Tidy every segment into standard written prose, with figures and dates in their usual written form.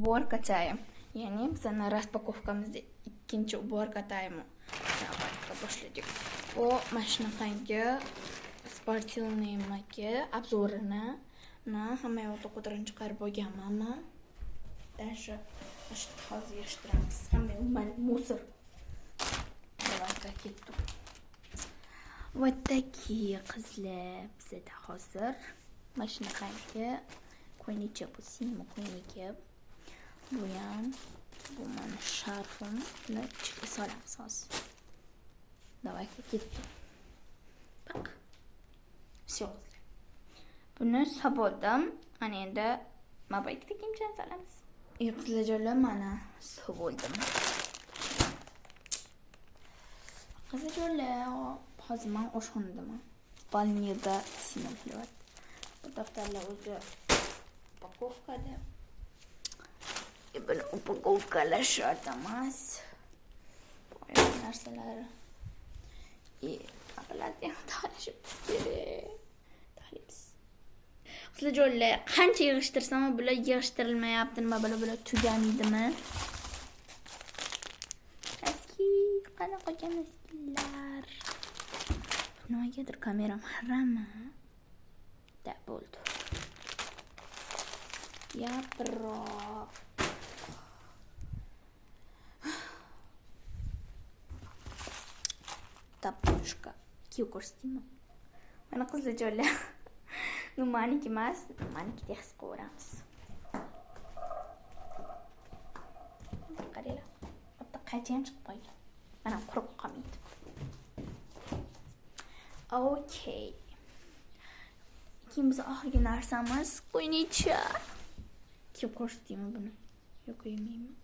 уборка time. Ya'ni bizning распаковкамizda ikkinchi уборка time boshladik. U mana shunaqangi sportivniy maki obzorini hamma yoqda qo'tirib chiqarib bo'lganman. Даже hozir yig'ishtiramiz. Hamma musor. Давай-ка ketdik. Вот такие qizlar bizda hozir. Mana shunaqangi ko'ylakcha bu sinema ko'ylagi. Bu ham bu mana sharfim. Buni ichiga solamiz hozir. Давай-ка ketdik. Bak. Всё. Buni soboldim. Ana endi mobilga kimchani solamiz. Qizlarjonlar mana soboldim. Qizlarjonlar, hozir men oshxonadaman. Balniyada sinema qilyapti. Bu daftarlar o'zi upakovkada. Buni upakovkalar shart emas. Bu narsalar. Apparatni tanishib kerak. Taniymiz. Qizlarjonlar, qancha yig'ishtirsam bular yig'ishtirilmayapti, nima bular tugamaydimi? Eski qanaqa emaslar. Nimagadir kameram harama. Da bo'ldi. Yaproq. Tapushka. Kiyo ko'rsatdim. Mana qizlarjonlar. Nu maniki emas, maniki his ko'ramiz. Qaranglar. Bitta qaytayam chiqib qo'ygan. Mana quruq qolmaydi. Okay. Ikimiz oxirgi narsamiz qo'ynicha. Kiyib ko'rsatdim buni. Yo'q, qo'ymayman.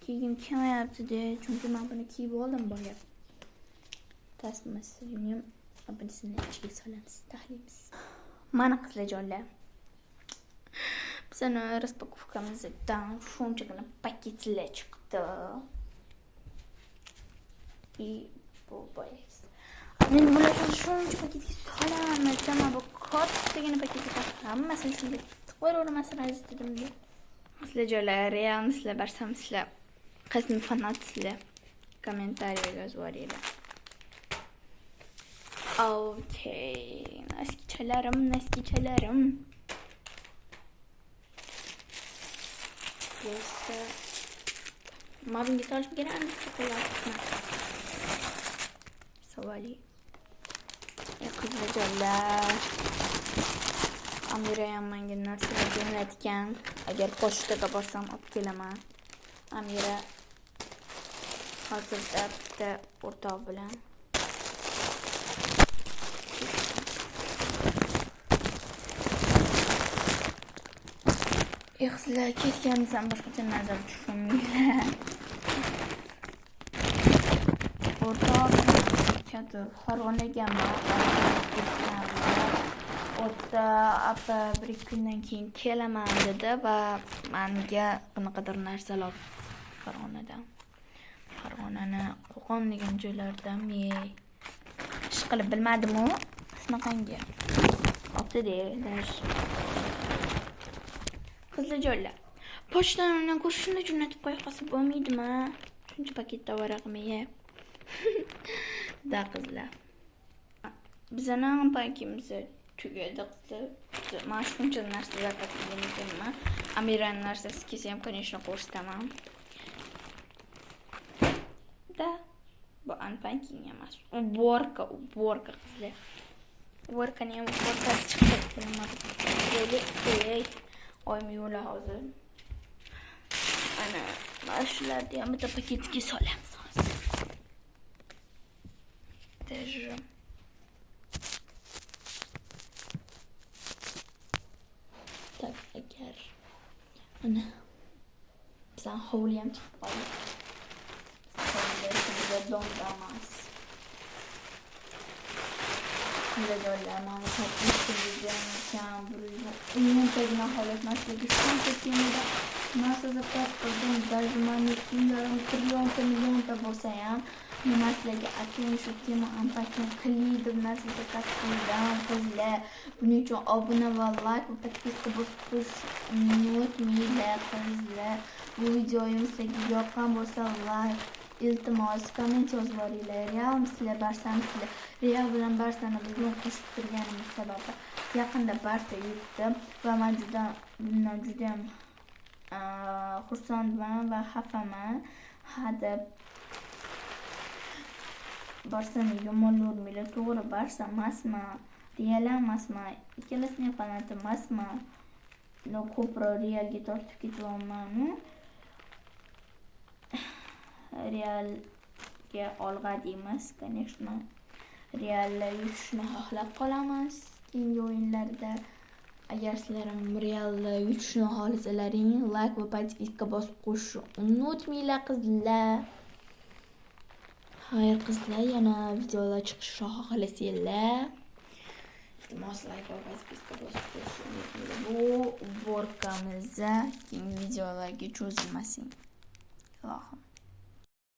Kiyim kelmayapti-da, chunki men buni kiyib oldim boya. Tasmasi ham bunisini ichiga solamiz, tahliymiz. Mana qizlarjonlar. Bizning распаковкамizdan shunchagina paketlar chiqdi. Bu boyas. Men bularni shuncha paketga solamiz, mana bu kattagina paketga hammasini shunday qo'yaveramasdan dedim-da. Qizlarjonlar, realmisizlar, barsamisizlar, qaysi fanatsizlar? Kommentariyaga yozib yuboringlar. Okay, naskichalarim. Просто mabinga solib kerak qo'yapman. Savali. Qizlarjonlar. Amira ham menga narsalar jo'natgan. Agar pochtaga borsam olib kelaman. Amira hozirda bitta o'rtoq bilan Qizlar ketganimizdan boshqacha nazar tushirmanglar. O'rtoq katta Farg'onaga o'tda apa bir kundan keyin kelaman dedi va menga qanaqadir narsalar Farg'onani Qo'qon degan joylardan ish qilib bilmadim-ku. Shunaqangi. Optida Qizlarjonlar, pochtadan ko'rishni jo'natib qo'ya qolsa bo'lmaydimi? Shuncha paketda varaqmi? Da qizlar. Bizning paketimiz tugadi qizlar. Men shuncha narsalar qilgan ekanman. Amiraning narsasi kelsa ham, конечно, ko'rsataman. Da bu anpanking emas. Уборка qizlar. Уборкani ham ubоркasi chiqib ketdi. Oyim yo'la hozir. Ana, mana shularni ham bitta paketga solamiz hozir. Даже tak agar ana bizning hovli ham chiqib qoldi. Hovli dondamas. Qizlarjonlar, mana taklifimizdan kam umumiy holat masalagi shuncha temada narsa zakaz qildim. Даже mani millionta bo'lsa ham narsalarga atayin shu tema ampakin qilib narsa zakaz qildim. Qizlar, buning uchun obuna va like va podpiska bosib qo'yish unutmanglar qizlar. Bu videoyim sizlarga yoqqan bo'lsa, like, iltimos, komment yozib boringlar. Real misli, Barsa misli. Real bilan Barsani bugun qo'shib turganimiz sababi yaqinda Barsa yutdi va men bundan juda xursandman va xafaman. Hadi Barsani yomonlayvermanglar. To'g'ri, Barsa emasmi, Real emasmi, ikkalasining fanati emasmi? Ko'proq Realga tortib ketyapman. Realga olg'a deymiz, конечно. Realni yutishni xohlab qolamiz keyingi o'yinlarda. Agar sizlar ham Realni yutishni xohlasalaring, like va podpiska bosib qo'yishni unutmanglar qizlar. Xayr qizlar, yana videolar chiqishini xohlasanglar, iltimos like va podpiska bosib qo'yishni unutmanglar. Bu uborkamiz keyingi videolarga cho'zilmasin. Ilohim.